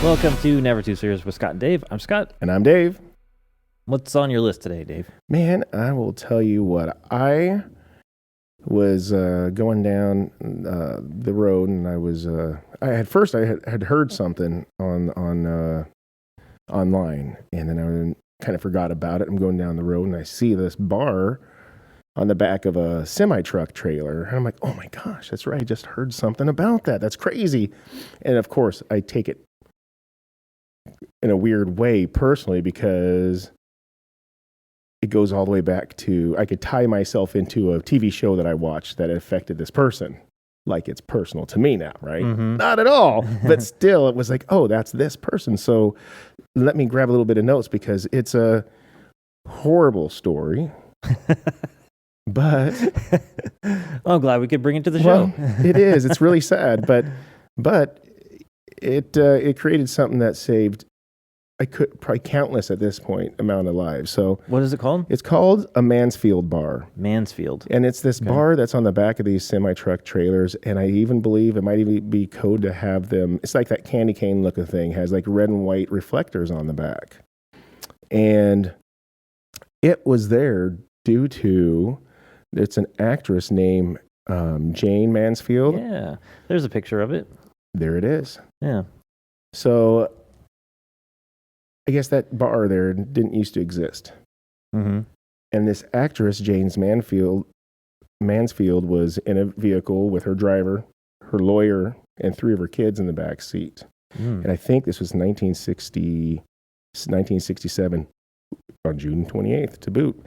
Welcome to Never Too Serious with Scott and Dave. I'm Scott. And I'm Dave. What's on your list today, Dave? Man, I will tell you what. I was going down the road, and I was. I had heard something on online, and then I kind of forgot about it. I'm going down the road, and I see this bar on the back of a semi-truck trailer, and I'm like, "Oh my gosh, that's right! I just heard something about that. That's crazy!" And of course, I take it in a weird way personally because it goes all the way back to, I could tie myself into a TV show that I watched that affected this person. Like it's personal to me now, right? Mm-hmm. Not at all. But still, it was like, oh, that's this person. So let me grab a little bit of notes because it's a horrible story. But I'm glad we could bring it to the show. It is. It's really sad. But it created something that saved, I could probably countless at this point amount of lives. So What is it called? it's called a Manfield Bar. Mansfield. And it's this bar that's on the back of these semi-truck trailers. And I even believe it might even be code to have them. It's like that candy cane looking thing, has like red and white reflectors on the back. And it was there due to, it's an actress named Jane Mansfield. Yeah. There's a picture of it. There it is. Yeah. So I guess that bar there didn't used to exist. Mm-hmm. And this actress, James Mansfield, was in a vehicle with her driver, her lawyer, and 3 of her kids in the back seat. And I think this was 1967 on June 28th to boot.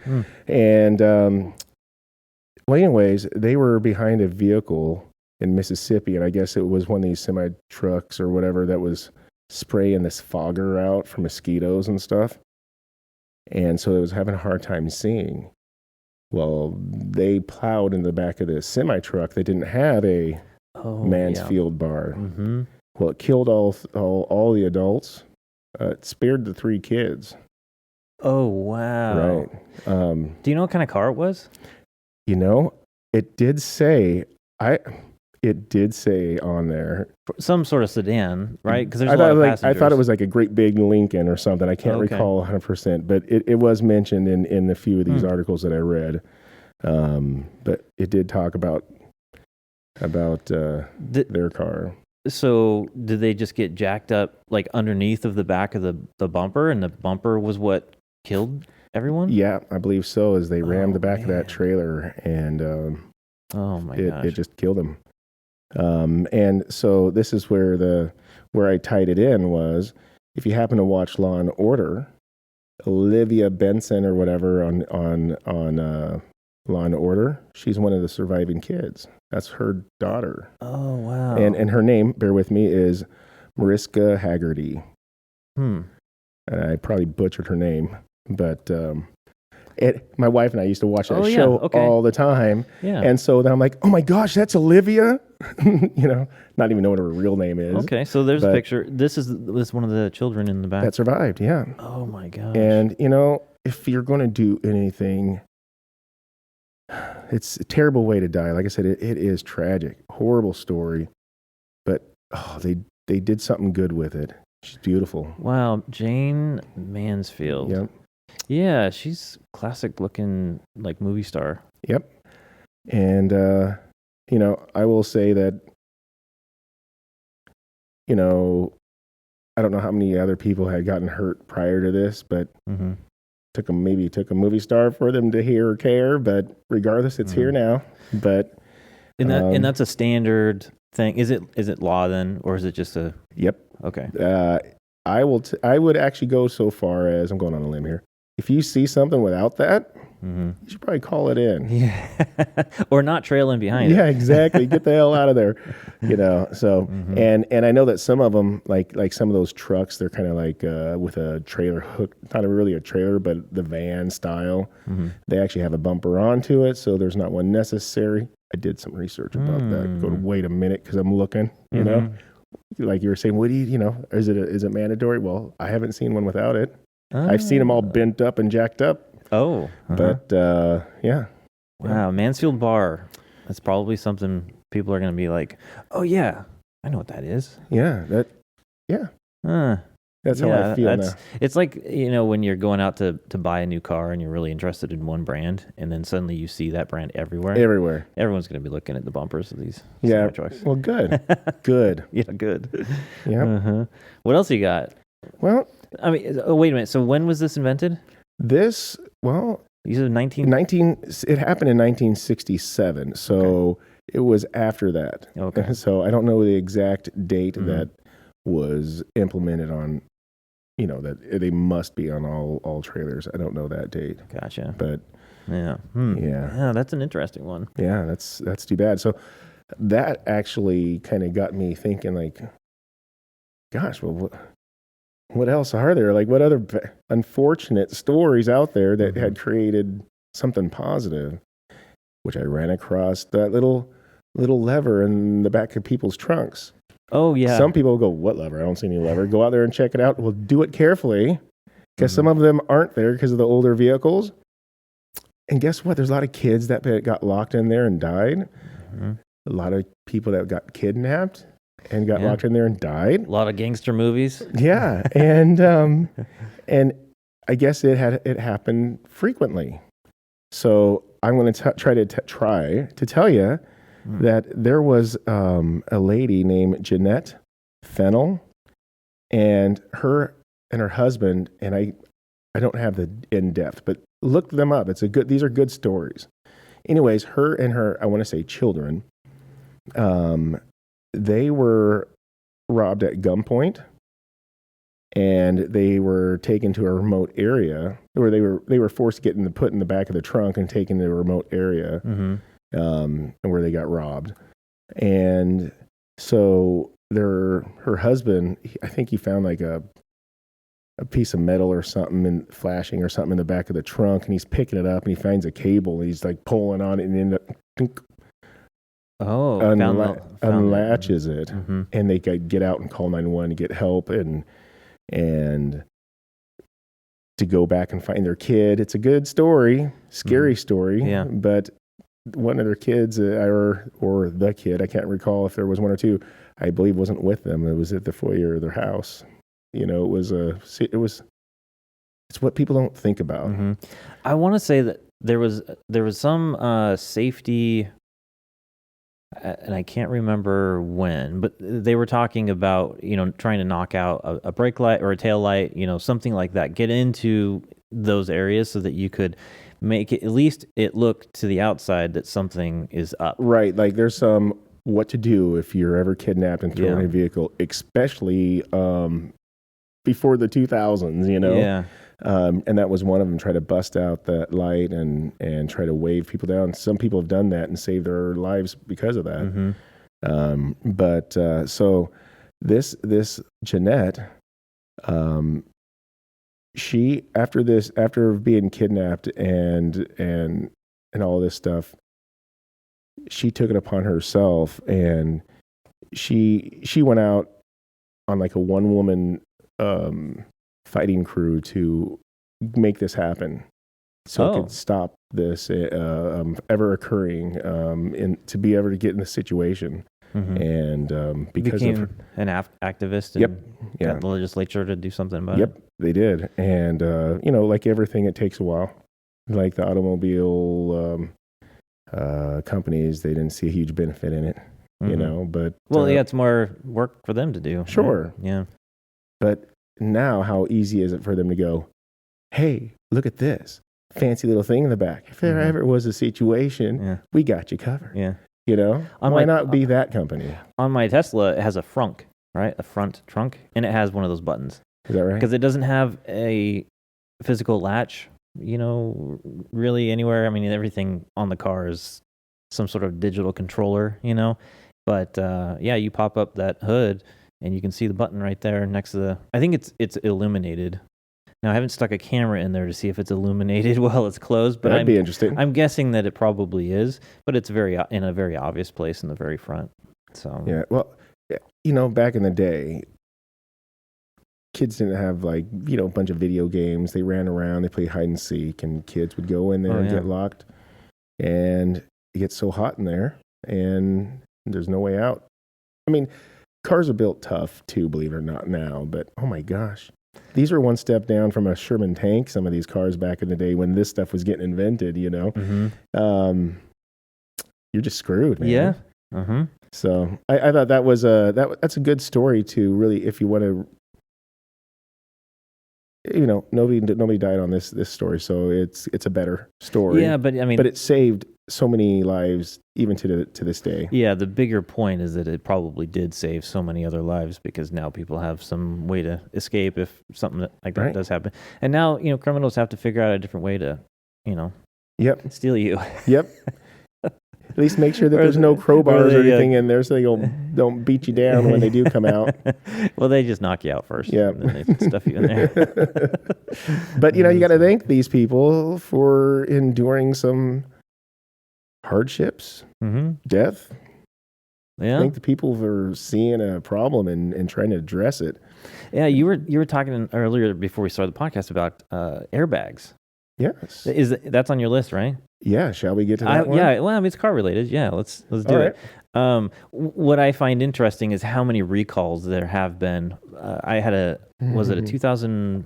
And, well, anyways, they were behind a vehicle in Mississippi, and I guess it was one of these semi-trucks or whatever that was spraying this fogger out for mosquitoes and stuff. And so it was having a hard time seeing. Well, they plowed in the back of this semi-truck that didn't have a Mansfield bar. Mm-hmm. Well, it killed all the adults. It spared the 3 kids. Oh, wow. Right. Do you know what kind of car it was? You know, it did say on there. Some sort of sedan, right? Because there's I a lot of I passengers. thought it was like a great big Lincoln or something. I can't recall 100%, but it was mentioned in a few of these articles that I read. But it did talk about their car. So did they just get jacked up like underneath of the back of the bumper, and the bumper was what killed everyone? Yeah, I believe so, as they rammed the back of that trailer, and oh my gosh. It just killed them. And so this is where I tied it in was, if you happen to watch Law and Order, Olivia Benson or whatever on Law and Order, she's one of the surviving kids. That's her daughter. Oh wow. And her name, bear with me, is Mariska Haggerty. Hmm. And I probably butchered her name, but my wife and I used to watch that show all the time. Yeah. And so then I'm like, oh my gosh, that's Olivia. Not even know what her real name is. Okay, so there's a picture. This is one of the children in the back. That survived, yeah. Oh my gosh. And, if you're going to do anything, it's a terrible way to die. Like I said, it is tragic, horrible story. But, they did something good with it. She's beautiful. Wow, Jane Mansfield. Yep. Yeah, she's classic looking like movie star. Yep. And, I will say that, I don't know how many other people had gotten hurt prior to this, but took a movie star for them to hear or care. But regardless, it's here now. But and that's a standard thing. Is it law then, or is it just a? Yep. Okay. I would actually go so far as, I'm going on a limb here, if you see something without that, you should probably call it in. Yeah. Or not trailing behind it. Yeah, exactly. Get the hell out of there. So, and I know that some of them, like some of those trucks, they're kind of like with a trailer hook, not really a trailer, but the van style. They actually have a bumper onto it, so there's not one necessary. I did some research about that. Go to wait a minute because I'm looking, like you were saying, what do is it mandatory? Well, I haven't seen one without it. I've seen them all bent up and jacked up. Oh. But, yeah. Wow, Manfield Bar. That's probably something people are going to be like, oh, yeah, I know what that is. Yeah. That's how I feel now. It's like, when you're going out to buy a new car and you're really interested in one brand, and then suddenly you see that brand everywhere. Everyone's going to be looking at the bumpers of these semi trucks. Well, good. Good. Yeah, good. Yeah. What else you got? Well, I mean, wait a minute. So when was this invented? You said it happened in 1967. So it was after that. Okay. So I don't know the exact date that was implemented on, that they must be on all trailers. I don't know that date. Gotcha. But yeah. Yeah, that's an interesting one. Yeah, that's too bad. So that actually kind of got me thinking, like, gosh, well, what else are there? Like, what other unfortunate stories out there that had created something positive? Which I ran across that little lever in the back of people's trunks. Oh, yeah. Some people go, what lever? I don't see any lever. Go out there and check it out. Well, do it carefully, because some of them aren't there because of the older vehicles. And guess what? There's a lot of kids that got locked in there and died. A lot of people that got kidnapped and got locked in there and died. A lot of gangster movies. Yeah, and I guess it happened frequently. So I'm going to try to tell you that there was a lady named Jeanette Fennell, and her husband, and I don't have the in depth, but look them up. These are good stories. Anyways, her and her, I want to say, children, they were robbed at gunpoint, and they were taken to a remote area where they were forced to get put in the back of the trunk and taken to a remote area, where they got robbed. And so her husband, I think he found like a piece of metal or something flashing or something in the back of the trunk, and he's picking it up and he finds a cable and he's like pulling on it and ended up unlatches it, and they could get out and call 911 to get help and to go back and find their kid. It's a good story, scary story, but one of their kids or the kid, I can't recall if there was one or two, I believe wasn't with them. It was at the foyer of their house. It's what people don't think about. I want to say that there was some safety, and I can't remember when, but they were talking about, trying to knock out a brake light or a tail light, something like that, get into those areas so that you could make it, at least it look to the outside that something is up. Right. Like there's some what to do if you're ever kidnapped and thrown in a vehicle, especially before the 2000s, Yeah. And that was one of them, try to bust out that light and try to wave people down. Some people have done that and saved their lives because of that. So this Jeanette, she, after being kidnapped and all this stuff, she took it upon herself, and she went out on like a one-woman fighting crew to make this happen, so it could stop this ever occurring, and to be able to get in the situation. And because became an activist and got the legislature to do something about it. They did. And like everything, it takes a while. Like the automobile companies, they didn't see a huge benefit in it, but it's more work for them to do. Sure. Right? Yeah. But now, how easy is it for them to go, hey, look at this fancy little thing in the back. If there ever was a situation, we got you covered. Yeah. Why not be that company? On my Tesla, it has a frunk, right? A front trunk, and it has one of those buttons. Is that right? Because it doesn't have a physical latch, really anywhere. I mean, everything on the car is some sort of digital controller, But you pop up that hood, and you can see the button right there next to I think it's illuminated. Now, I haven't stuck a camera in there to see if it's illuminated while it's closed, but that'd be interesting. I'm guessing that it probably is, but it's in a very obvious place in the very front. So yeah, well, back in the day, kids didn't have a bunch of video games. They ran around, they played hide and seek, and kids would go in there and get locked, and it gets so hot in there, and there's no way out. I mean, cars are built tough too, believe it or not now, but oh my gosh. These are one step down from a Sherman tank, some of these cars back in the day when this stuff was getting invented, you know. Mm-hmm. You're just screwed, man. Yeah. Mm-hmm. So I thought that was that's a good story to really, if you want to, you know, nobody died on this story, so it's a better story. Yeah, but I mean, but it saved so many lives even to this day. Yeah, the bigger point is that it probably did save so many other lives because now people have some way to escape if something like that does happen. And now, you know, criminals have to figure out a different way to, you know, steal you. Yep. At least make sure that there's no crowbars or anything in there so they don't beat you down when they do come out. Well, they just knock you out first. Yeah. And then they stuff you in there. But, you know, you got to thank these people for enduring some hardships, death. Yeah. Thank the people for seeing a problem and trying to address it. Yeah, you were talking earlier before we started the podcast about airbags. Yes. That's on your list, right? Yeah, shall we get to that one? Yeah, well, I mean, it's car related. Yeah, let's do it. What I find interesting is how many recalls there have been. I had was it a 2000?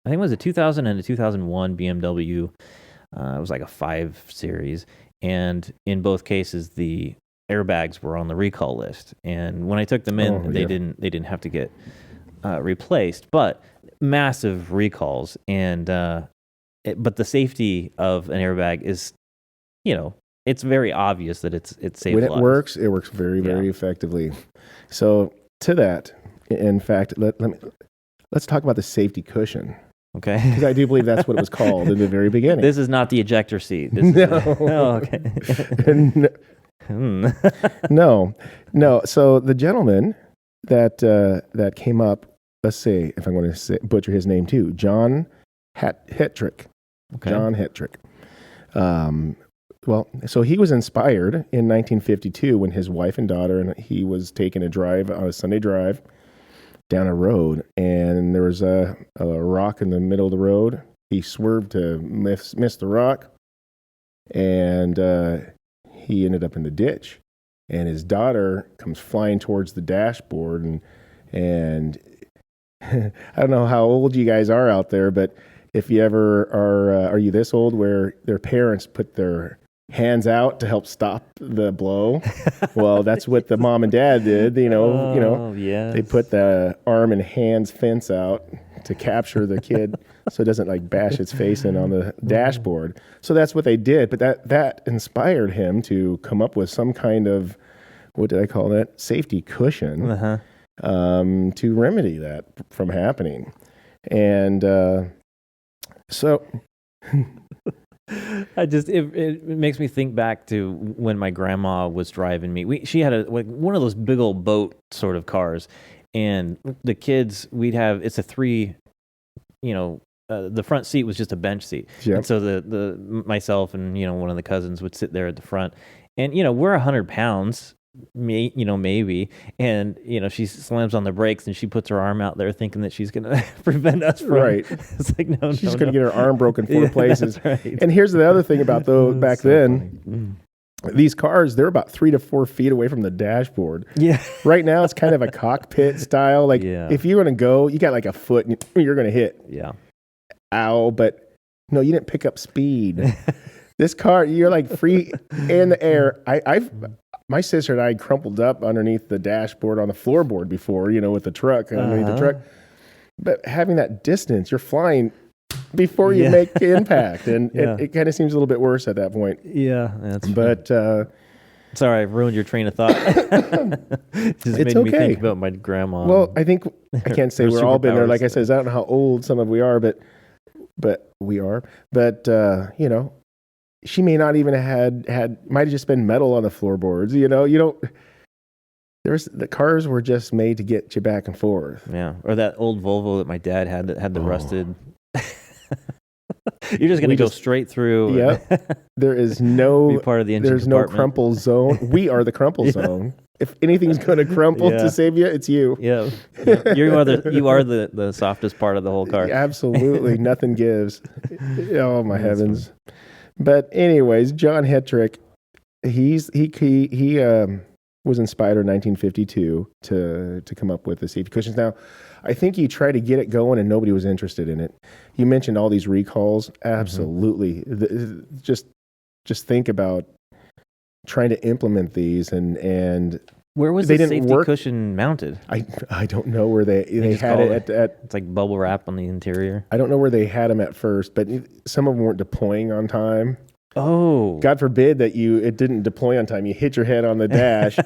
I think it was a 2000 and a 2001 BMW. It was like a 5 Series, and in both cases, the airbags were on the recall list. And when I took them in, they didn't have to get replaced, but massive recalls and. But the safety of an airbag is, you know, it's very obvious that it's safe. When it works very, very effectively. So to that, in fact, let's talk about the safety cushion. Okay. Because I do believe that's what it was called in the very beginning. This is not the ejector seat. No. So the gentleman that came up, let's say, if I'm going to butcher his name too, John Gettr. Okay. John Gettr. Well, so he was inspired in 1952 when his wife and daughter and he was taking a drive on a Sunday drive down a road, and there was a rock in the middle of the road. He swerved to miss the rock, and he ended up in the ditch. And his daughter comes flying towards the dashboard, and I don't know how old you guys are out there, but if you ever are you this old where their parents put their hands out to help stop the blow? Well, that's what the mom and dad did. You know, yes. They put the arm and hands fence out to capture the kid so it doesn't like bash its face in on the dashboard. So that's what they did. But that inspired him to come up with some kind of, what did I call that? Safety cushion to remedy that from happening. And so it makes me think back to when my grandma was driving me. She had one of those big old boat sort of cars, and the kids, it's a 3, you know, the front seat was just a bench seat. Yep. And so the myself and, you know, one of the cousins would sit there at the front, and, you know, we're 100 pounds. Maybe, and, you know, she slams on the brakes and she puts her arm out there thinking that she's going to prevent us from. Right. It's like, no, she's going to get her arm broken 4 places. That's right. And here's the other thing about those back then. These cars, they're about 3 to 4 feet away from the dashboard. Yeah. Right now, it's kind of a cockpit style. Like, if you're going to go, you got like a foot and you're going to hit. Yeah. Ow. But no, you didn't pick up speed. This car, you're like free in the air. My sister and I crumpled up underneath the dashboard on the floorboard before, you know, with the truck, underneath the truck. But having that distance, you're flying before you make impact. And it kind of seems a little bit worse at that point. Yeah, that's But sorry, I ruined your train of thought. Just made me think about my grandma. Well, I think I can't say we're all been there. Like I said, I don't know how old some of we are, but we are. But you know, she may not even might have just been metal on the floorboards. You know, the cars were just made to get you back and forth. Yeah, or that old Volvo that my dad had that had the rusted. You're just going to go straight through. Yeah, there is no be part of the engine there's compartment. No crumple zone. We are the crumple zone. If anything's going to crumple to save you, it's you. Yeah, you are the softest part of the whole car. Absolutely, nothing gives. Oh my heavens! Funny. But anyways, John Gettr, he was inspired in 1952 to come up with the safety cushions. Now, I think you try to get it going and nobody was interested in it. You mentioned all these recalls. Absolutely. Just think about trying to implement these and where was they the didn't safety work. cushion mounted? I don't know where they just had it at. It's like bubble wrap on the interior. I don't know where they had them at first, but some of them weren't deploying on time. Oh, God forbid that it didn't deploy on time. You hit your head on the dash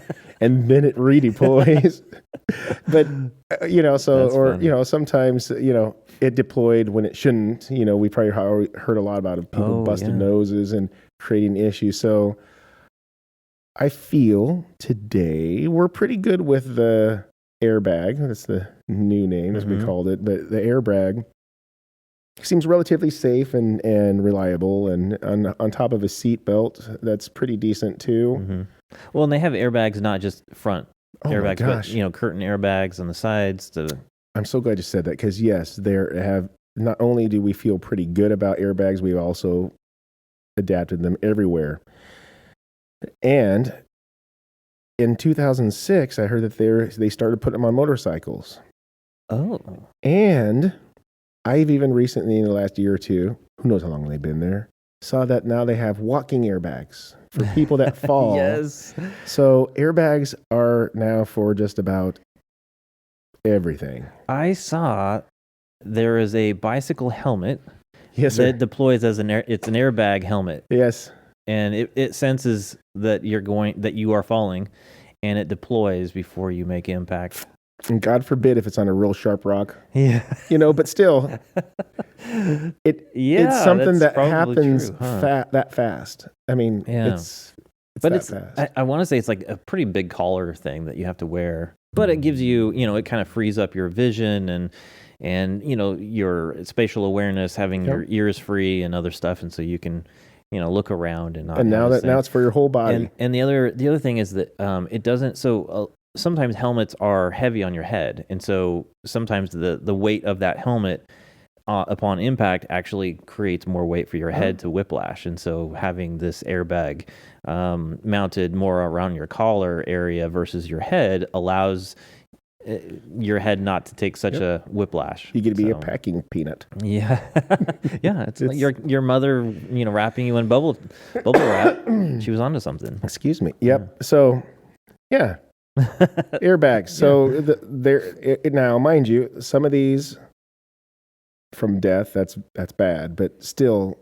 and then it redeploys. But, That's funny. sometimes, it deployed when it shouldn't. We probably heard a lot about it, people busted noses and creating issues. So I feel today we're pretty good with the airbag. That's the new name, as we called it. But the airbag seems relatively safe and reliable, and on top of a seat belt, that's pretty decent too. Well, and they have airbags, not just front airbags, gosh. but curtain airbags on the sides. I'm so glad you said that, because yes, not only do we feel pretty good about airbags, we've also adapted them everywhere. And in 2006, I heard that they started putting them on motorcycles. Oh, and I've even recently, in the last year or two, who knows how long they've been there, saw that now they have walking airbags for people that fall. Yes. So airbags are now for just about everything. I saw there is a bicycle helmet. Yes, sir. That deploys as it's an airbag helmet. Yes. And it senses that you are falling, and it deploys before you make impact. And God forbid if it's on a real sharp rock. Yeah. But still, it's something that happens that fast. I mean, it's fast. I want to say it's like a pretty big collar thing that you have to wear, but it gives you, it kind of frees up your vision and your spatial awareness, having your ears free and other stuff, and so you can look around and not. And now it's for your whole body. And the other thing is that it doesn't. So sometimes helmets are heavy on your head, and so sometimes the weight of that helmet upon impact actually creates more weight for your head to whiplash. And so having this airbag mounted more around your collar area versus your head allows your head not to take such a whiplash. You get to be a packing peanut. Yeah. Yeah. It's like your mother, wrapping you in bubble wrap. She was onto something. Excuse me. Yep. So, yeah. Airbags. So now, mind you, some of these from death, that's bad, but still,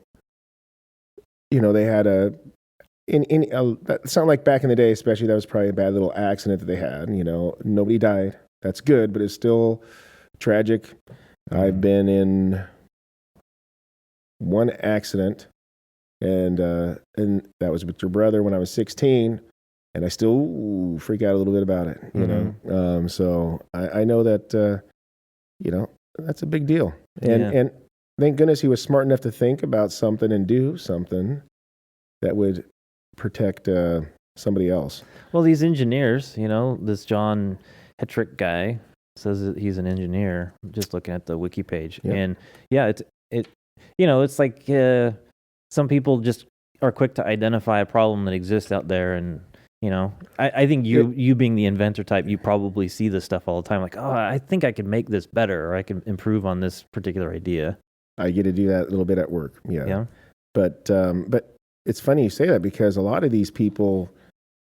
they had that sound like back in the day, especially, that was probably a bad little accident that they had. Nobody died. That's good, but it's still tragic. I've been in one accident, and that was with your brother when I was 16, and I still freak out a little bit about it. So I know that that's a big deal, and thank goodness he was smart enough to think about something and do something that would protect somebody else. Well, these engineers, this John Gettr guy says that he's an engineer. I'm just looking at the wiki page, and it's like some people just are quick to identify a problem that exists out there, and I think you being the inventor type, you probably see this stuff all the time. Like, oh, I think I could make this better, or I can improve on this particular idea. I get to do that a little bit at work. Yeah. But it's funny you say that, because a lot of these people,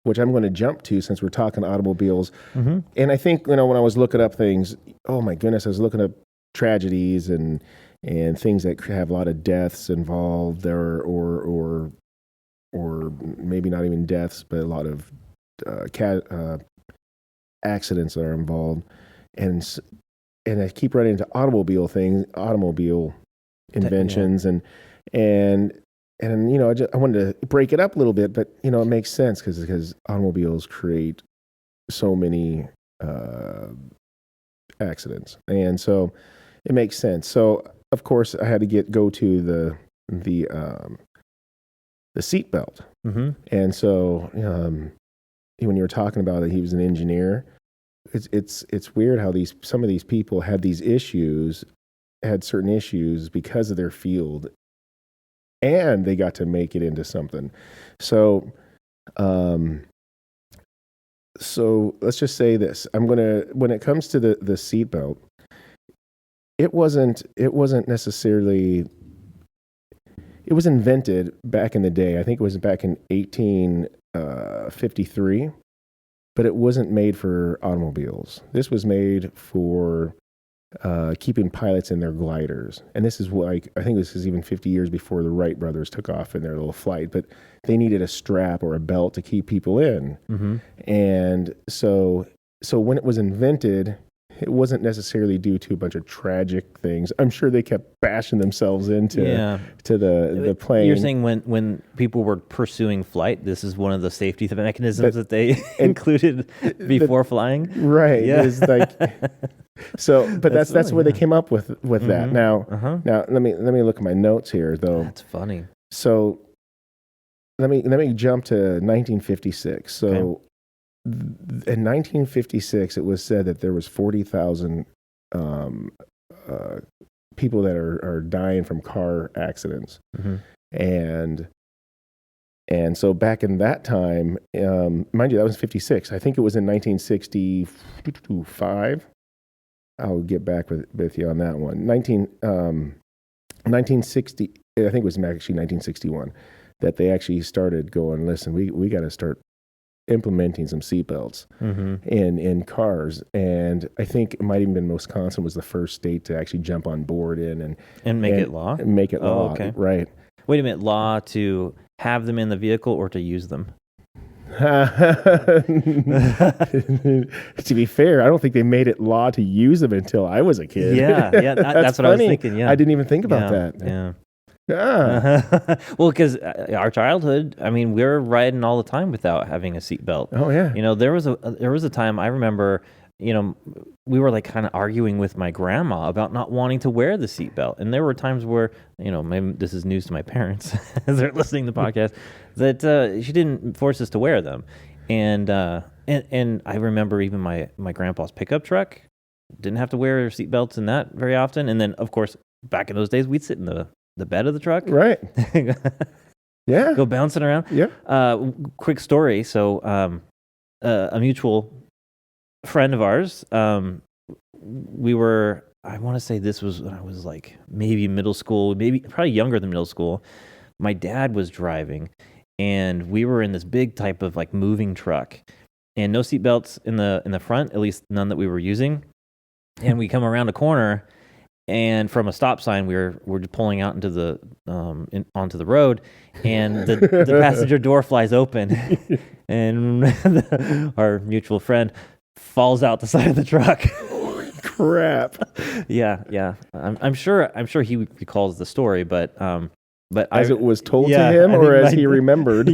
which I'm going to jump to since we're talking automobiles, and I think, when I was looking up things, oh my goodness, I was looking up tragedies and things that have a lot of deaths involved, or maybe not even deaths, but a lot of accidents that are involved, and I keep running into automobile inventions, and I wanted to break it up a little bit, but it makes sense because automobiles create so many accidents, and so it makes sense. So of course I had to go to the seat belt, and so when you were talking about that he was an engineer, it's weird how some of these people had certain issues because of their field, and they got to make it into something. So So let's just say this. When it comes to the seatbelt, it wasn't necessarily, it was invented back in the day. I think it was back in 1853, but it wasn't made for automobiles. This was made for keeping pilots in their gliders. And this is like, I think this is even 50 years before the Wright brothers took off in their little flight, but they needed a strap or a belt to keep people in. Mm-hmm. And so when it was invented, it wasn't necessarily due to a bunch of tragic things. I'm sure they kept bashing themselves into to the plane. You're saying when people were pursuing flight, this is one of the safety mechanisms that they included before flying? Right. Yeah. It's like, so, but that's where they came up with that. Now, now let me look at my notes here, though. That's funny. So let me jump to 1956. So in 1956, it was said that there was 40,000 people that are dying from car accidents, and so back in that time, mind you, that was 56. I think it was in 1965. I'll get back with you on that one. 1960, I think it was actually 1961, that they actually started going, listen, we got to start implementing some seatbelts in cars. And I think it might even been Wisconsin was the first state to actually jump on board and make it law? And make it law, okay. Right. Wait a minute, law to have them in the vehicle or to use them? To be fair, I don't think they made it law to use them until I was a kid. Yeah, that's what I was thinking. Yeah, I didn't even think about that. Yeah. Well, because our childhood, I mean, we were riding all the time without having a seatbelt. Oh yeah. You know, there was a time I remember, you know, we were like kind of arguing with my grandma about not wanting to wear the seatbelt, and there were times where, you know, maybe this is news to my parents as they're listening to the podcast, that she didn't force us to wear them, and I remember even my grandpa's pickup truck didn't have to wear seatbelts in that very often, and then of course back in those days we'd sit in the bed of the truck, right? Yeah, go bouncing around. Yeah. Quick story. So a mutual friend of ours, we were, I want to say this was when I was like maybe middle school, probably younger than middle school. My dad was driving, and we were in this big type of like moving truck, and no seatbelts in the front, at least none that we were using. And we come around a corner, and from a stop sign, we're pulling out into the onto the road, and the passenger door flies open, and our mutual friend falls out the side of the truck. Holy crap! Yeah. I'm sure he recalls the story, but as it was told to him, or as he remembered.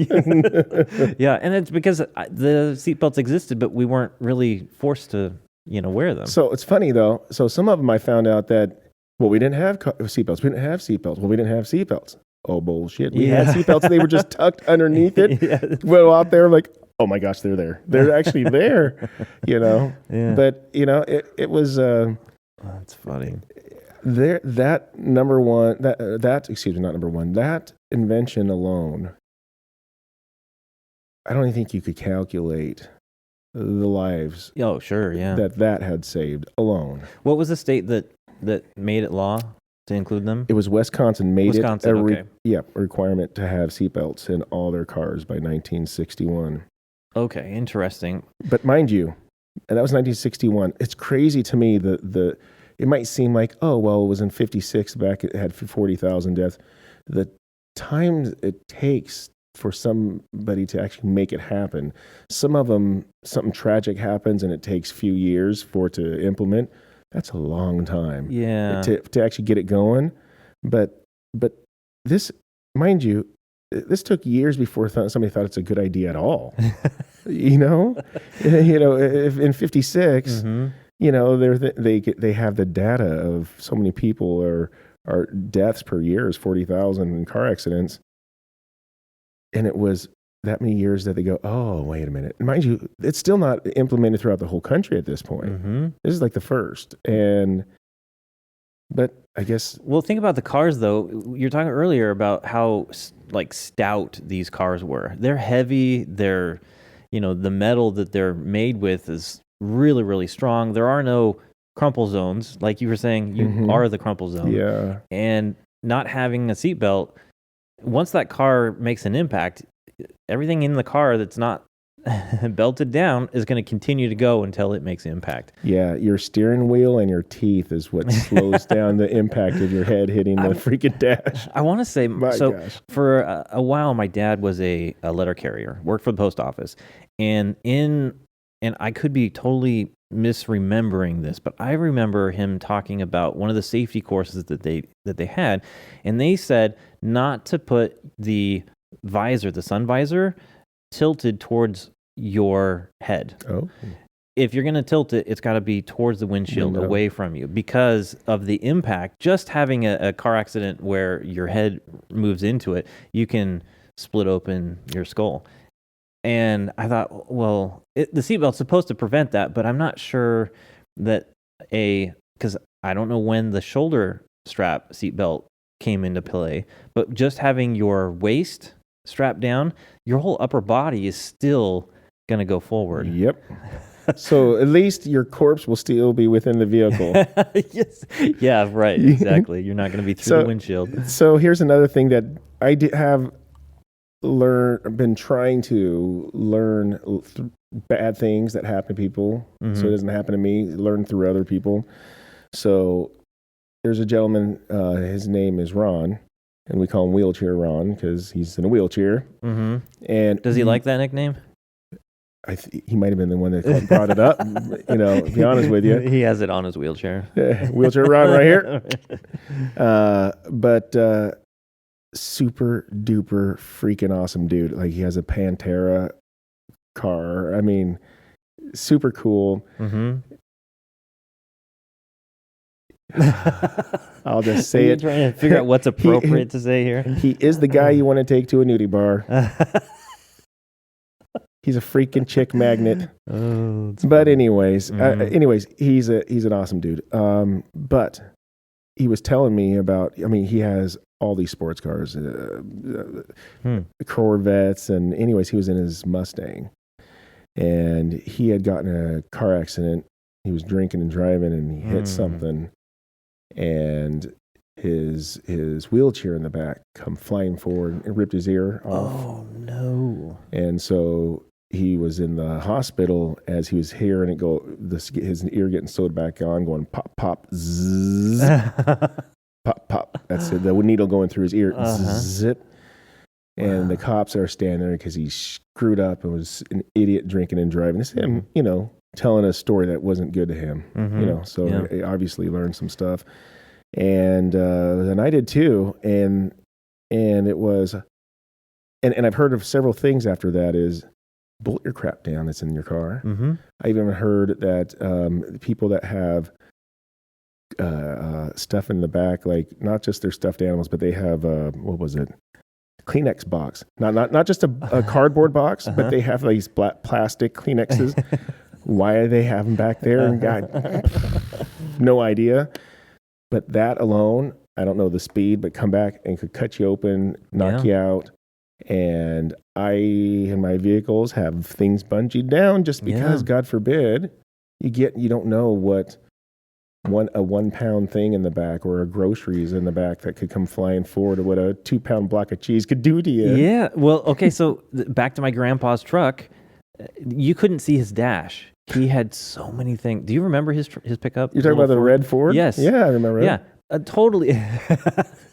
Yeah, and it's because the seatbelts existed, but we weren't really forced to, you know, wear them. So it's funny though. So some of them I found out that, well, we didn't have seatbelts. We didn't have seatbelts. Well, we didn't have seatbelts. Oh, bullshit. We had seatbelts. They were just tucked underneath it. Yeah. Well, out there, like, oh my gosh, they're there. They're actually there, you know. Yeah. But, you know, it was... that's funny. That number one, excuse me, not number one, that invention alone, I don't even think you could calculate the lives. Oh, sure, yeah. That had saved alone. What was the state that made it law to include them? It was Wisconsin made it okay. A requirement to have seatbelts in all their cars by 1961. Okay, interesting. But mind you, and that was 1961. It's crazy to me the it might seem like, oh well, it was in 56 back, it had 40,000 deaths. The time it takes for somebody to actually make it happen. Some of them, something tragic happens and it takes a few years for it to implement. That's a long time. Yeah. To actually get it going. But this, mind you, this took years before somebody thought it's a good idea at all. You know, if in 56, you know, they have the data of so many people are deaths per year is 40,000 in car accidents. And it was that many years that they go, oh, wait a minute. And mind you, it's still not implemented throughout the whole country at this point. This is like the first. But I guess... Well, think about the cars, though. You're talking earlier about how, like, stout these cars were. They're heavy. They're, the metal that they're made with is really, really strong. There are no crumple zones. Like you were saying, you are the crumple zone. Yeah. And not having a seatbelt, once that car makes an impact, everything in the car that's not belted down is going to continue to go until it makes impact. Yeah, your steering wheel and your teeth is what slows down the impact of your head hitting the freaking dash. I want to say, Gosh. For a while, my dad was a letter carrier, worked for the post office, and I could be totally misremembering this, but I remember him talking about one of the safety courses that they had, and they said not to put the visor, the sun visor, tilted towards your head. Oh. If you're going to tilt it, it's got to be towards the windshield, away from you, because of the impact. Just having a car accident where your head moves into it, you can split open your skull. And I thought, well, the seatbelt's supposed to prevent that, but I'm not sure that because I don't know when the shoulder strap seatbelt came into play, but just having your waist strapped down, your whole upper body is still going to go forward. Yep. So at least your corpse will still be within the vehicle. Yes. Yeah, right. Exactly. You're not going to be through the windshield. So here's another thing that I been trying to learn bad things that happen to people, so it doesn't happen to me. Learn through other people. So there's a gentleman. His name is Ron, and we call him Wheelchair Ron because he's in a wheelchair. Mm-hmm. And does he like that nickname? He might have been the one that brought it up. To be honest with you, he has it on his wheelchair. Wheelchair Ron right here. But super duper freaking awesome dude. Like, he has a Pantera car. I mean, super cool. Mm-hmm. I'll just say it. Trying to figure out what's appropriate to say here. He is the guy you want to take to a nudie bar. He's a freaking chick magnet. But anyways, he's an awesome dude. But he was telling me about, he has all these sports cars, Corvettes, and anyways, he was in his Mustang, and he had gotten a car accident. He was drinking and driving, and he hit something, and his wheelchair in the back come flying forward and ripped his ear off. Oh no! And so he was in the hospital as he was hearing it go, his ear getting sewed back on, going pop, pop, zzz, pop, pop. That's it. The needle going through his ear, zip. And the cops are standing there because he screwed up and was an idiot drinking and driving. It's him, telling a story that wasn't good to him, So he obviously learned some stuff. And then I did too. And it was, and I've heard of several things after that is, bolt your crap down that's in your car. Mm-hmm. I even heard that people that have stuff in the back, like not just their stuffed animals, but they have Kleenex box. Not just a cardboard box, but they have these black plastic Kleenexes. Why do they have them back there? And God, no idea. But that alone, I don't know the speed, but come back and could cut you open, knock you out. And I, in my vehicles, have things bungeed down just because, God forbid, you don't know what a 1 pound thing in the back or a groceries in the back that could come flying forward, or what a 2 pound block of cheese could do to you. Yeah. Well, okay. So back to my grandpa's truck, you couldn't see his dash. He had so many things. Do you remember his pickup? You're talking about the red Ford? Yes. Yeah, I remember. Yeah. Totally.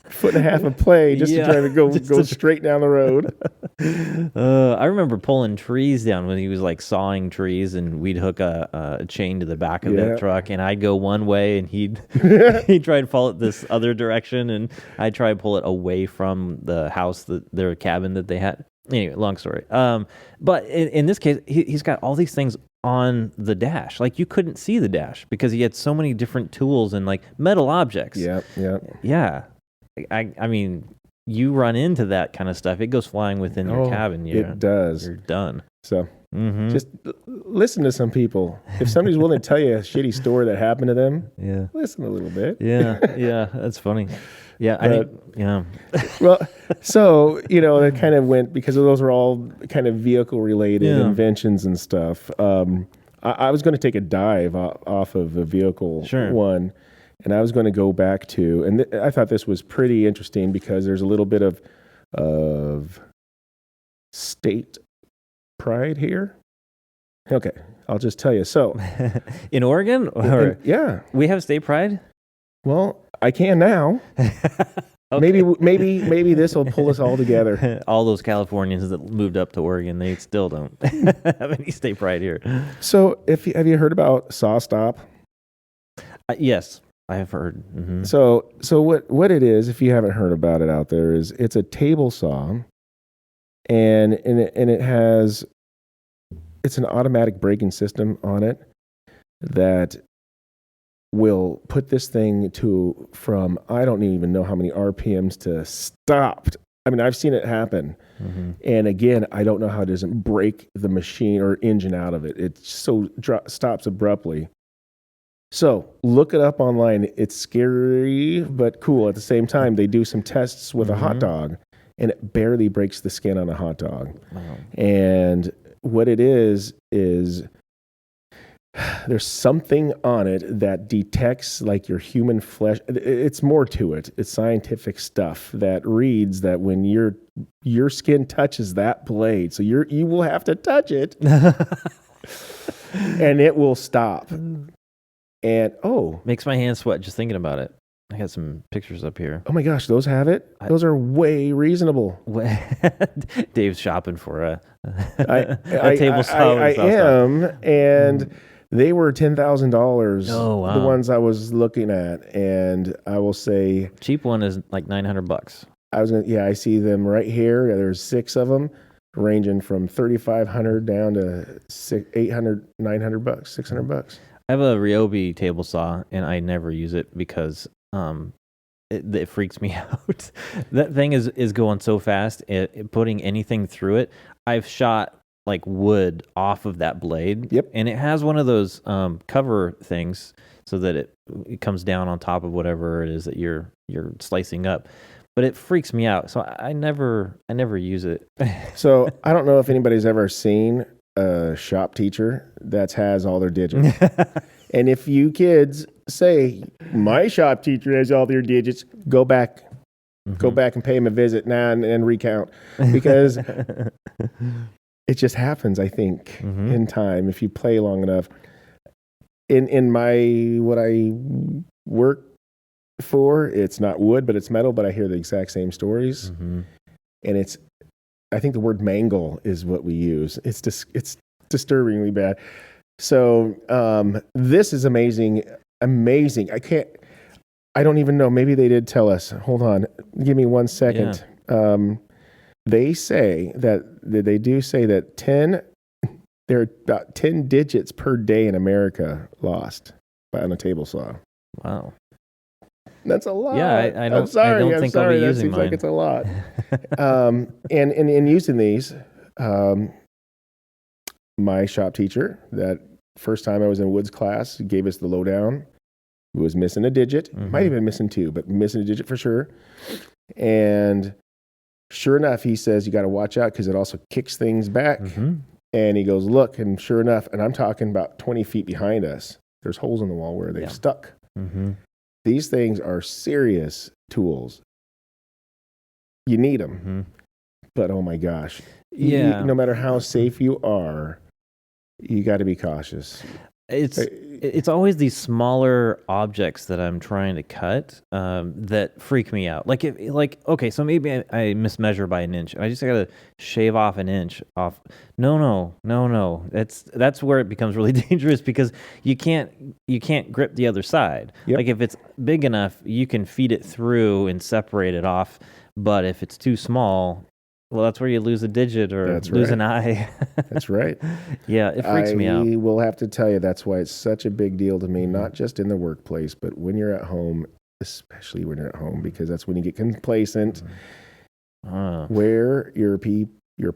Foot and a half of play just to try to go straight down the road. I remember pulling trees down when he was like sawing trees, and we'd hook a chain to the back of that truck, and I'd go one way, and he'd try to pull it this other direction, and I'd try to pull it away from the house, their cabin that they had. Anyway, long story. But in this case, he's got all these things on the dash. Like, you couldn't see the dash because he had so many different tools and like metal objects. Yeah. I mean, you run into that kind of stuff, it goes flying within your cabin. It does. You're done. So just listen to some people. If somebody's willing to tell you a shitty story that happened to them, listen a little bit. Yeah, that's funny. Yeah, yeah. Well, so, that kind of went, because those were all kind of vehicle related inventions and stuff. I was going to take a dive off of the vehicle one, and I was going to go back to, and I thought this was pretty interesting because there's a little bit of state pride here. Okay, I'll just tell you. So, in Oregon, yeah, we have state pride. Well, I can now. Okay. Maybe this will pull us all together. All those Californians that moved up to Oregon, they still don't have any state pride here. So, have you heard about SawStop? Yes, I have heard. Mm-hmm. So what it is, if you haven't heard about it out there, is it's a table saw, and it's an automatic braking system on it that will put this thing from I don't even know how many RPMs to stopped. I mean, I've seen it happen. Mm-hmm. And again, I don't know how it doesn't break the machine or engine out of it. It so stops abruptly. So look it up online. It's scary, but cool. At the same time, they do some tests with a hot dog, and it barely breaks the skin on a hot dog. Wow. And what it is there's something on it that detects like your human flesh. It's more to it. It's scientific stuff that reads that when your skin touches that blade, so you will have to touch it, and it will stop. And makes my hands sweat just thinking about it. I got some pictures up here. Oh my gosh, those have it. Those are way reasonable. Dave's shopping for a table saw. I am, and they were $10,000. Oh wow! The ones I was looking at, and I will say, cheap one is like $900. I see them right here. There's 6 of them, ranging from $3,500 down to $800, $900, $600. I have a Ryobi table saw, and I never use it because it freaks me out. That thing is going so fast. Putting anything through it, I've shot like wood off of that blade. Yep. And it has one of those cover things so that it comes down on top of whatever it is that you're slicing up. But it freaks me out, so I never use it. So I don't know if anybody's ever seen a shop teacher that has all their digits. And if you kids say, my shop teacher has all their digits, go back and pay him a visit now and recount. Because it just happens, I think, in time, if you play long enough. In what I work for, it's not wood, but it's metal, but I hear the exact same stories. And I think the word mangle is what we use. It's disturbingly bad. So this is amazing. I don't even know. Maybe they did tell us. Hold on. Give me 1 second. Yeah. They say they do say that there are about 10 digits per day in America lost on a table saw. Wow. That's a lot. Yeah, I don't. I'm sorry. I don't think I'll be using mine. Like it's a lot. And using these, my shop teacher, that first time I was in Woods class, gave us the lowdown. It was missing a digit. Might have been missing 2, but missing a digit for sure. And sure enough, he says you got to watch out because it also kicks things back. And he goes, look, and sure enough, and I'm talking about 20 feet behind us, there's holes in the wall where they've stuck. These things are serious tools. You need them. But oh my gosh. No matter how safe you are, you got to be cautious. It's always these smaller objects that I'm trying to cut that freak me out. Okay, so maybe I mismeasure by an inch. I just got to shave off an inch off. No. That's where it becomes really dangerous because you can't grip the other side. Yep. Like if it's big enough, you can feed it through and separate it off. But if it's too small, well, that's where you lose a digit or lose an eye. That's right. Yeah, it freaks me out. I will have to tell you, that's why it's such a big deal to me, not just in the workplace, but when you're at home, especially when you're at home, because that's when you get complacent. Wear your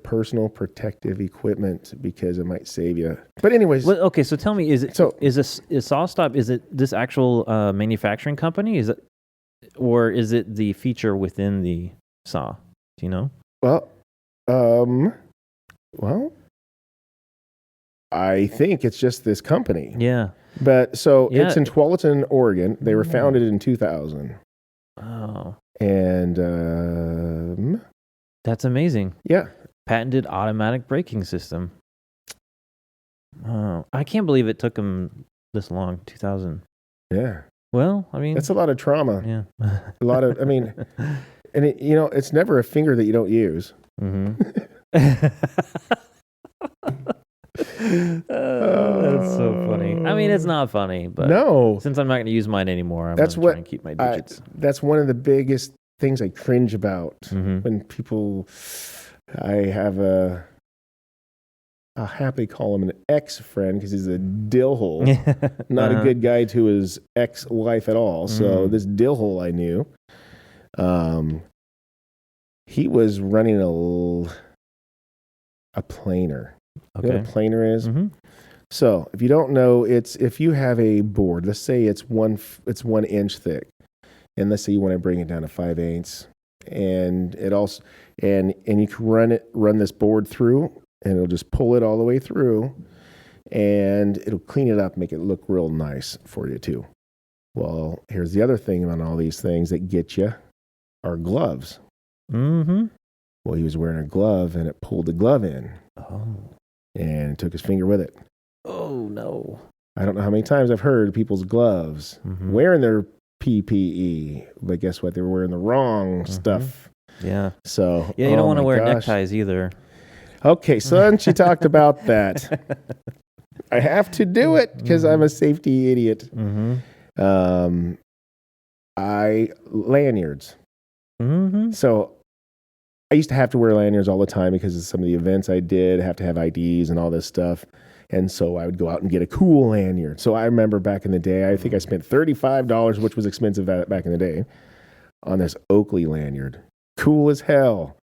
personal protective equipment because it might save you. But anyways. Well, okay, so tell me, is SawStop, is it this actual manufacturing company? Is or is it the feature within the saw? Do you know? Well, well, I think it's just this company. Yeah. But so Yeah. it's in Tualatin, Oregon. They were founded in 2000. Oh, And that's amazing. yeah. Patented automatic braking system. Oh, I can't believe it took them this long. 2000. Yeah. Well, I mean, That's a lot of trauma. yeah. A lot of, I mean, and it, it's never a finger that you don't use. Mm-hmm. That's so funny. I mean, it's not funny, but no, since I'm not going to use mine anymore, I'm going to try and keep my digits. That's one of the biggest things I cringe about when people. I have I'll happily call him an ex-friend because he's a dillhole, not a good guy to his ex-wife at all. So this dillhole I knew, he was running a planer. Okay. You know what a planer is? So if you don't know, it's if you have a board, let's say it's 1 inch thick, and let's say you want to bring it down to 5/8, and it also and you can run this board through, and it'll just pull it all the way through, and it'll clean it up, make it look real nice for you too. Well, here's the other thing on all these things that get you are gloves. Well, he was wearing a glove, and it pulled the glove in. And took his finger with it. Oh, no. I don't know how many times I've heard people's gloves wearing their PPE, but guess what? They were wearing the wrong stuff. Yeah. So yeah, you don't want to wear neckties either. Okay, son, she talked about that. I have to do it because I'm a safety idiot. Lanyards. So I used to have to wear lanyards all the time because of some of the events I did, have to have IDs and all this stuff. And so I would go out and get a cool lanyard. So I remember back in the day, I think I spent $35, which was expensive back in the day, on this Oakley lanyard. Cool as hell.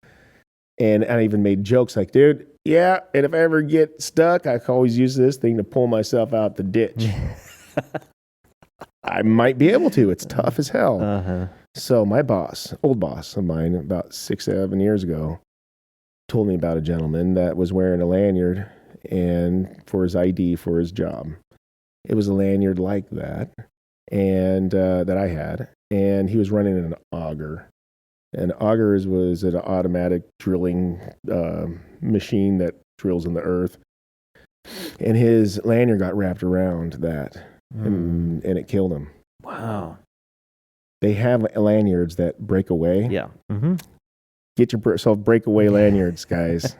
And I even made jokes like, dude, yeah, and if I ever get stuck, I can always use this thing to pull myself out the ditch. I might be able to. It's tough as hell. So my old boss of mine, about 6-7 years ago, told me about a gentleman that was wearing a lanyard and for his ID for his job. It was a lanyard like that, and that I had, and he was running an auger. And augers was an automatic drilling machine that drills in the earth. And his lanyard got wrapped around that, and it killed him. Wow. They have lanyards that break away. Yeah. Get yourself breakaway lanyards, guys.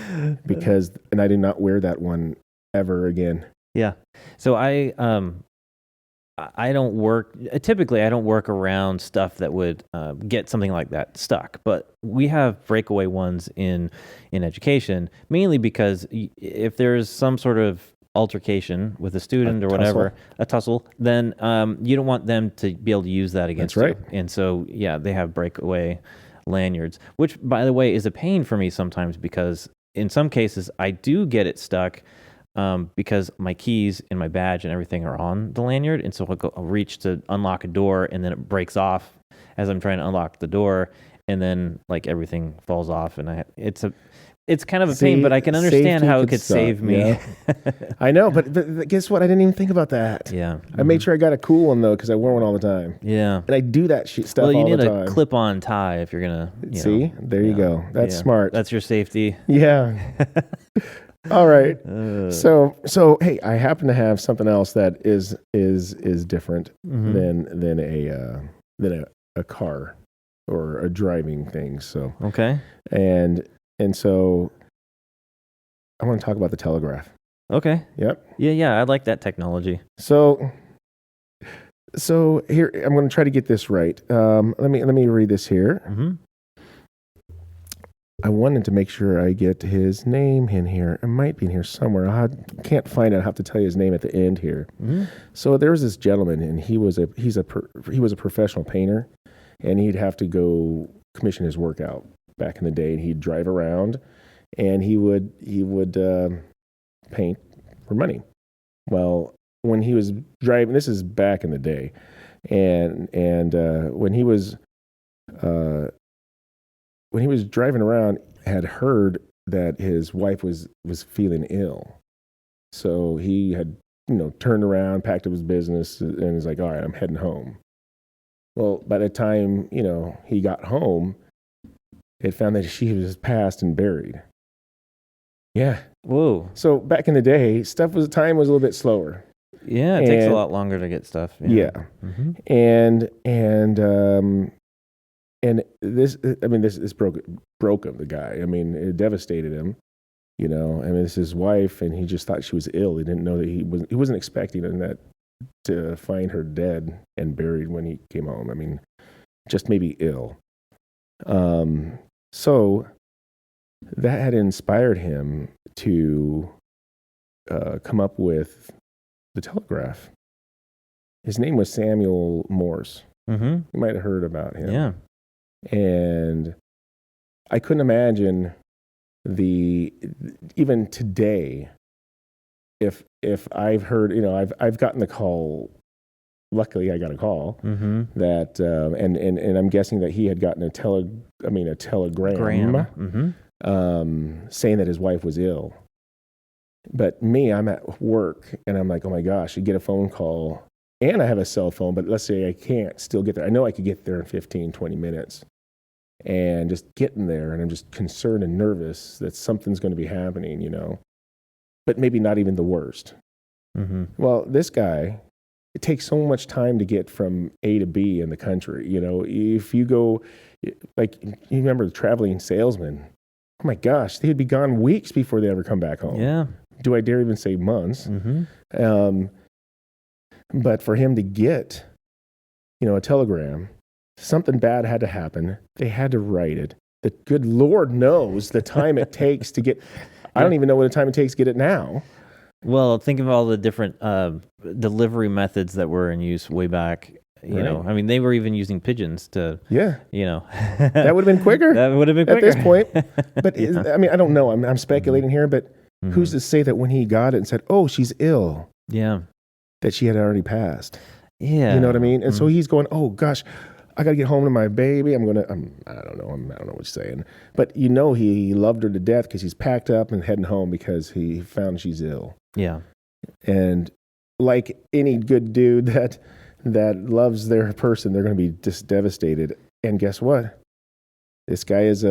And I do not wear that one ever again. Yeah. So I don't work, typically I don't work around stuff that would get something like that stuck, but we have breakaway ones in education, mainly because if there's some sort of altercation with a student or whatever, a tussle, then you don't want them to be able to use that against you. That's right. And so, yeah, they have breakaway lanyards, which, by the way, is a pain for me sometimes because in some cases I do get it stuck because my keys and my badge and everything are on the lanyard. And so I'll reach to unlock a door and then it breaks off as I'm trying to unlock the door. And then like everything falls off and it's kind of a pain, but I can understand how it could save me. Yeah. I know, but guess what? I didn't even think about that. Yeah. I made sure I got a cool one though, because I wore one all the time. Yeah. And I do that stuff all the time. Well, you need a clip-on tie if you're going to, See? There you go. That's smart. That's your safety. Yeah. All right. So hey, I happen to have something else that is different than a car or a driving thing. So okay. And so I want to talk about the telegraph. Okay. Yep. Yeah, I like that technology. So here I'm going to try to get this right. Let me read this here. I wanted to make sure I get his name in here. It might be in here somewhere. I can't find it. I'll have to tell you his name at the end here. So there was this gentleman, and he was a professional painter, and he'd have to go commission his work out back in the day, and he'd drive around, and he would paint for money. Well, when he was driving, this is back in the day, and when he was driving around, had heard that his wife was feeling ill, so he had turned around, packed up his business, and he's like, all right, I'm heading home. Well, by the time he got home, it found that she was passed and buried. Yeah. Whoa. So back in the day, time was a little bit slower. Yeah, it takes a lot longer to get stuff. Yeah. Mm-hmm. And this broke him, the guy. I mean, it devastated him. I mean, this is his wife, and he just thought she was ill. He didn't know that he wasn't expecting that to find her dead and buried when he came home. I mean, just maybe ill. So that had inspired him to come up with the telegraph. His name was Samuel Morse. Mm-hmm. You might have heard about him. Yeah. And I couldn't imagine even today, if I've heard, I've gotten the call. Luckily, I got a call that, and I'm guessing that he had gotten a telegram saying that his wife was ill. But me, I'm at work, and I'm like, oh my gosh, you get a phone call, and I have a cell phone, but let's say I can't still get there. I know I could get there in 15, 20 minutes. And just getting there, and I'm just concerned and nervous that something's going to be happening, but maybe not even the worst. Mm-hmm. Well, this guy, it takes so much time to get from A to B in the country. If you go, like, you remember the traveling salesman, oh my gosh, they'd be gone weeks before they ever come back home. Yeah. Do I dare even say months? Mm-hmm. But for him to get, a telegram, something bad had to happen. They had to write it. The good Lord knows the time it takes to get. I don't even know what the time it takes to get it now. Well, think of all the different delivery methods that were in use way back. You know, I mean, they were even using pigeons to. Yeah. That would have been quicker. That would have been quicker at this point. But I mean, I don't know. I'm speculating here, but who's to say that when he got it and said, "Oh, she's ill," that she had already passed. Yeah. You know what I mean? And so he's going, "Oh gosh, I got to get home to my baby. I don't know what he's saying." But he loved her to death because he's packed up and heading home because he found she's ill. Yeah. And like any good dude that loves their person, they're going to be just devastated. And guess what? This guy is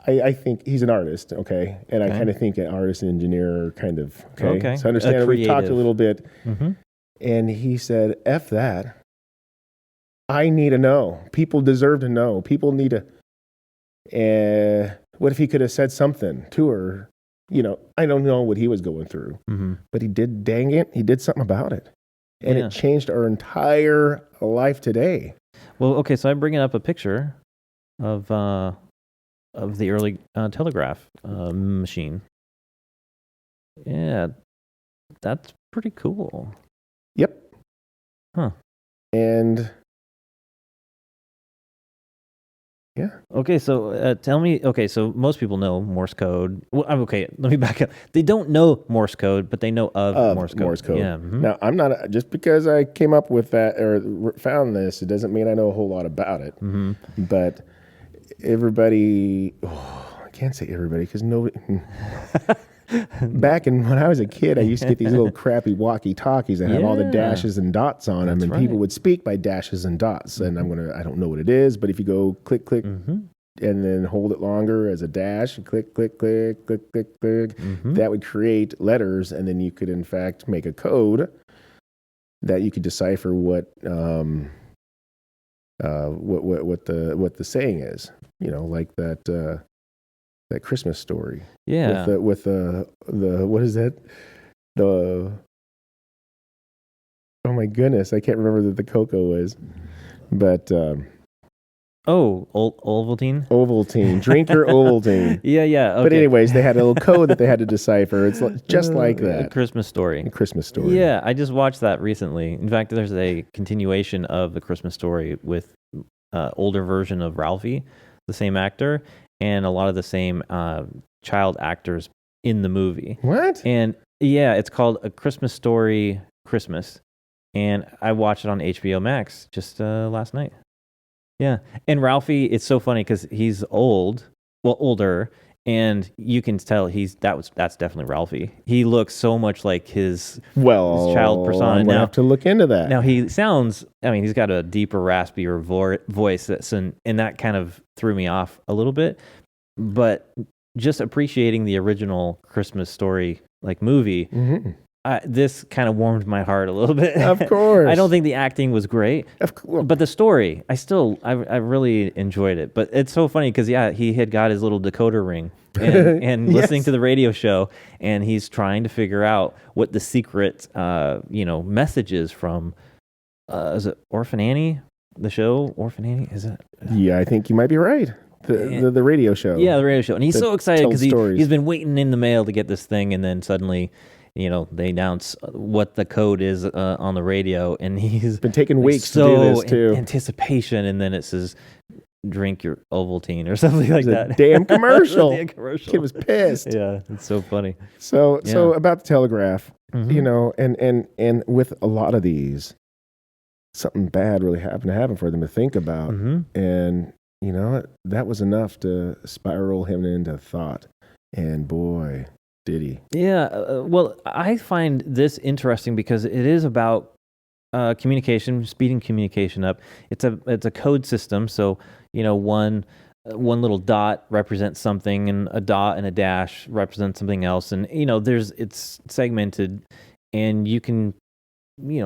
I think he's an artist, okay? And I kind of think an artist and engineer kind of, okay? So understand, we've talked a little bit. Mm-hmm. And he said, F that. I need to know. People deserve to know. People need to... what if he could have said something to her? I don't know what he was going through. Mm-hmm. But he did, dang it, he did something about it. And it changed our entire life today. Well, okay, so I'm bringing up a picture of the early telegraph machine. Yeah, that's pretty cool. Yep. Huh. And yeah. Okay, so tell me. Okay, so most people know Morse code. Well, okay, let me back up. They don't know Morse code, but they know of Morse code. Yeah. Mm-hmm. Now, I'm not just because I came up with that or found this. It doesn't mean I know a whole lot about it. Mm-hmm. But everybody, I can't say everybody because nobody. Back when I was a kid, I used to get these little crappy walkie-talkies that have all the dashes and dots on them, and people would speak by dashes and dots. And I don't know what it is, but if you go click, click, and then hold it longer as a dash, and click, click, click, click, click, click, that would create letters, and then you could in fact make a code that you could decipher what the saying is. Like that. That Christmas story. Yeah. With the what is that? Oh my goodness, I can't remember what the cocoa is. But Ovaltine? Ovaltine. Drink your Ovaltine. Yeah. Okay. But anyways, they had a little code that they had to decipher. It's just like that. A Christmas story. A Christmas story. Yeah, I just watched that recently. In fact, there's a continuation of the Christmas story with older version of Ralphie, the same actor, and a lot of the same child actors in the movie. What? And yeah, it's called A Christmas Story Christmas, and I watched it on HBO Max just last night. Yeah, and Ralphie, it's so funny because he's older, and you can tell that's definitely Ralphie. He looks so much like his child persona. I'm gonna have to look into that. Now he sounds, I mean, he's got a deeper, raspier voice, and that kind of threw me off a little bit. But just appreciating the original Christmas Story movie. Mm-hmm. This kind of warmed my heart a little bit. Of course. I don't think the acting was great, but the story, I really enjoyed it. But it's so funny because, he had got his little decoder ring and yes. listening to the radio show, and he's trying to figure out what the secret, message is from, is it Orphan Annie? The show Orphan Annie? Is it? Yeah, I think you might be right. The radio show. Yeah, the radio show. And he's so excited because he's been waiting in the mail to get this thing, and then suddenly... they announce what the code is on the radio, and he's been taking weeks to do this too. Anticipation, and then it says, "Drink your Ovaltine" or something like that. Damn commercial. Damn commercial. Kid was pissed. Yeah, it's so funny. So about the Telegraph, and with a lot of these, something bad really happened to happen for them to think about, and that was enough to spiral him into thought. And boy. Did he? Yeah. Well, I find this interesting because it is about communication, speeding communication up. It's a code system. So one little dot represents something, and a dot and a dash represent something else, and it's segmented, and you can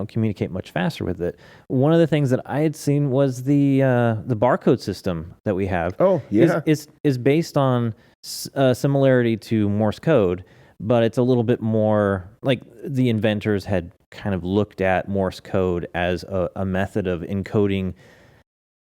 communicate much faster with it. One of the things that I had seen was the barcode system that we have. Oh yeah, is based on similarity to Morse code, but it's a little bit more like the inventors had kind of looked at Morse code as a method of encoding,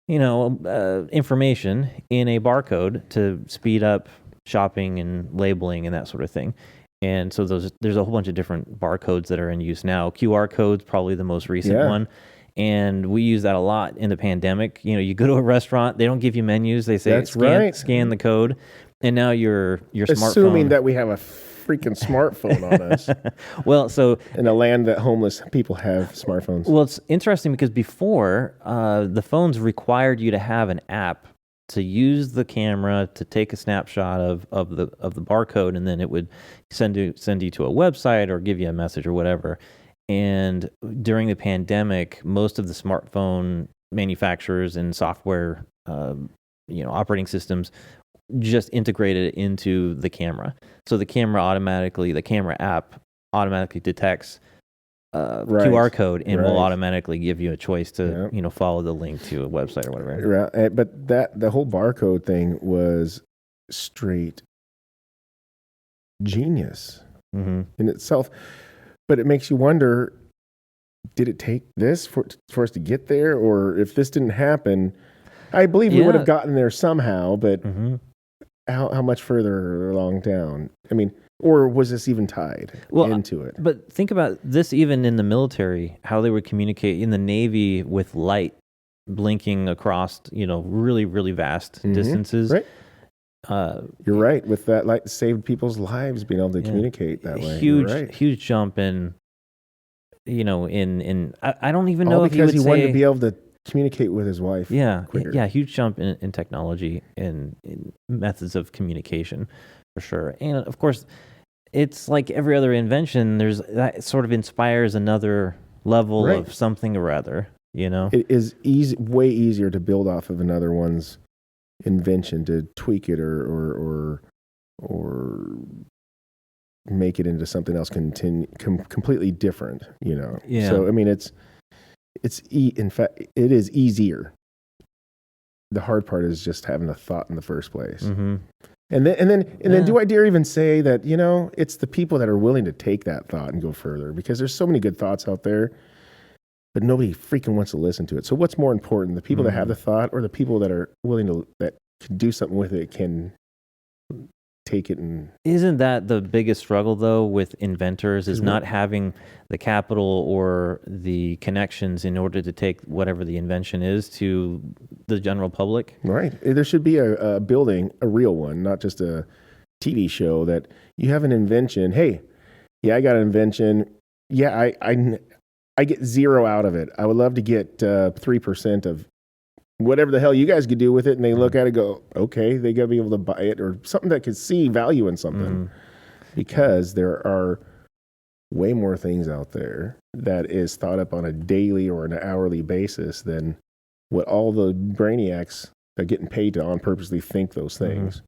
information in a barcode to speed up shopping and labeling and that sort of thing. And so there's a whole bunch of different barcodes that are in use now. QR code's probably the most recent one. And we use that a lot in the pandemic. You go to a restaurant, they don't give you menus. They say, scan the code. And now your smartphone. Assuming that we have a freaking smartphone on us. Well, so in a land that homeless people have smartphones. Well, it's interesting because before the phones required you to have an app to use the camera to take a snapshot of the barcode, and then it would send you to a website or give you a message or whatever. And during the pandemic, most of the smartphone manufacturers and software, operating systems just integrated it into the camera. So the camera app automatically detects QR code and will automatically give you a choice to follow the link to a website or whatever. Right. But the whole barcode thing was straight genius in itself. But it makes you wonder, did it take this for us to get there? Or if this didn't happen, I believe we would have gotten there somehow, but how much further along down? I mean, or was this even tied into it? But think about this even in the military, how they would communicate in the Navy with light blinking across, really, really vast distances. Right. You're right. With that light saved people's lives, being able to communicate that way. Huge jump in, I don't even know if because he wanted to be able to communicate with his wife. Yeah, huge jump in technology and in methods of communication, for sure. And of course, it's like every other invention. That sort of inspires another level of something or other. It is way easier to build off of another one's invention, to tweak it or make it into something else completely different. So I mean, in fact, it is easier. The hard part is just having the thought in the first place. And then do I dare even say that, it's the people that are willing to take that thought and go further, because there's so many good thoughts out there, but nobody freaking wants to listen to it. So what's more important, the people that have the thought, or the people that are willing that can do something with it, can take it? And isn't that the biggest struggle though with inventors, is not having the capital or the connections in order to take whatever the invention is to the general public? Right. There should be a building, a real one, not just a TV show, that you have an invention. Hey, I got an invention. Yeah, I get 0 out of it. I would love to get 3% of whatever the hell you guys could do with it. And they look at it and go, okay, they got to be able to buy it, or something that could see value in something. Because there are way more things out there that is thought up on a daily or an hourly basis than what all the brainiacs are getting paid to on purposely think those things.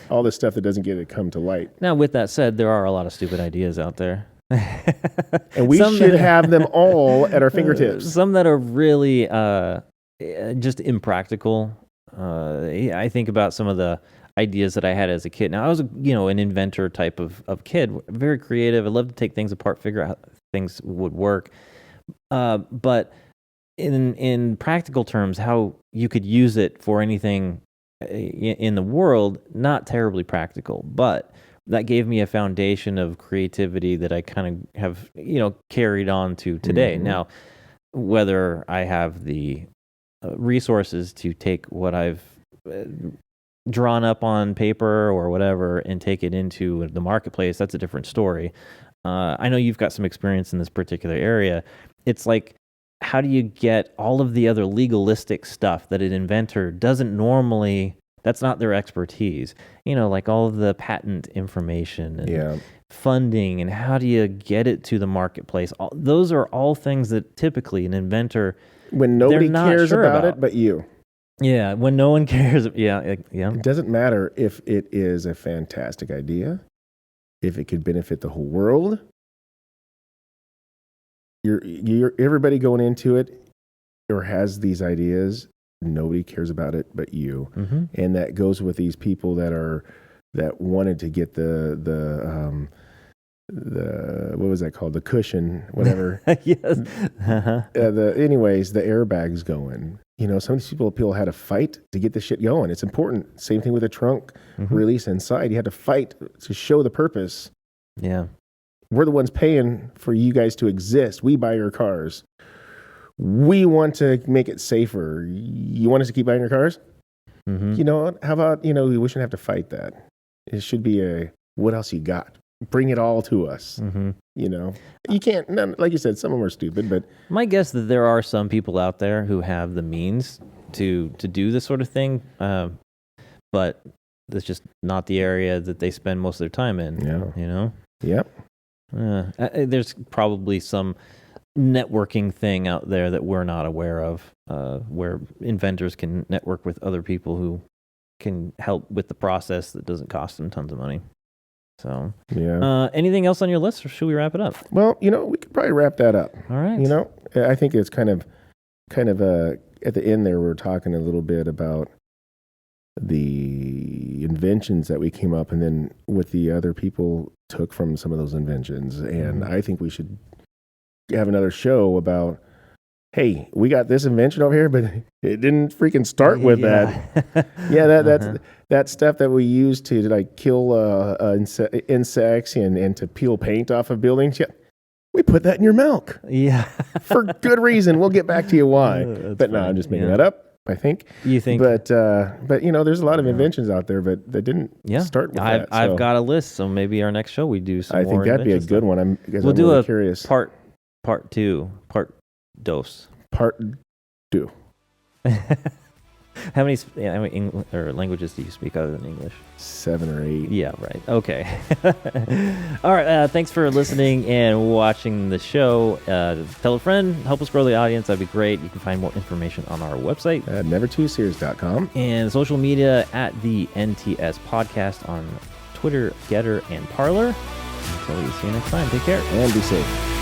All this stuff that doesn't get to come to light. Now, with that said, there are a lot of stupid ideas out there. And we should have them all at our fingertips. Some that are really just impractical. I think about some of the ideas that I had as a kid. Now, I was, an inventor type of kid, very creative. I loved to take things apart, figure out how things would work. But in practical terms, how you could use it for anything in the world, not terribly practical, but that gave me a foundation of creativity that I kind of have, carried on to today. Now, whether I have the resources to take what I've drawn up on paper or whatever and take it into the marketplace, that's a different story. I know you've got some experience in this particular area. It's like, how do you get all of the other legalistic stuff that an inventor doesn't normally, that's not their expertise, like all of the patent information and funding, and how do you get it to the marketplace? Those are all things that typically an inventor, when nobody cares about it but you. Yeah, when no one cares. Yeah. It doesn't matter if it is a fantastic idea, if it could benefit the whole world. You're everybody going into it or has these ideas. Nobody cares about it but you. And that goes with these people that wanted to get the what was that called? The cushion, whatever. Yes. Anyways, the airbags going. Some of these people had to fight to get this shit going. It's important. Same thing with the trunk release inside. You had to fight to show the purpose. Yeah. We're the ones paying for you guys to exist. We buy your cars. We want to make it safer. You want us to keep buying your cars? How about, we shouldn't have to fight that. It should be what else you got? Bring it all to us. You can't, like you said, some of them are stupid, but my guess that there are some people out there who have the means to do this sort of thing, but that's just not the area that they spend most of their time in. Yep. There's probably some networking thing out there that we're not aware of, where inventors can network with other people who can help with the process that doesn't cost them tons of money. So, anything else on your list, or should we wrap it up? Well, we could probably wrap that up. All right. I think it's kind of at the end there, we were talking a little bit about the inventions that we came up, and then what the other people took from some of those inventions. And I think we should have another show about, hey, we got this invention over here, but it didn't freaking start with that. That's that stuff that we use to like kill insects and to peel paint off of buildings. Yeah, we put that in your milk. Yeah, for good reason. We'll get back to you why. But no, I'm just making that up. I think you think, but there's a lot of inventions out there, but that didn't start with that. I've got a list, so maybe our next show we do some. I think that'd be a good one. We'll do really curious. Part 2, part dos. Part 2. How many languages do you speak other than English? 7 or 8. Yeah, right. Okay. All right. Thanks for listening and watching the show. Tell a friend. Help us grow the audience. That'd be great. You can find more information on our website. At never2series.com. And social media at the NTS Podcast on Twitter, Gettr, and Parler. Until we see you next time, take care. And be safe.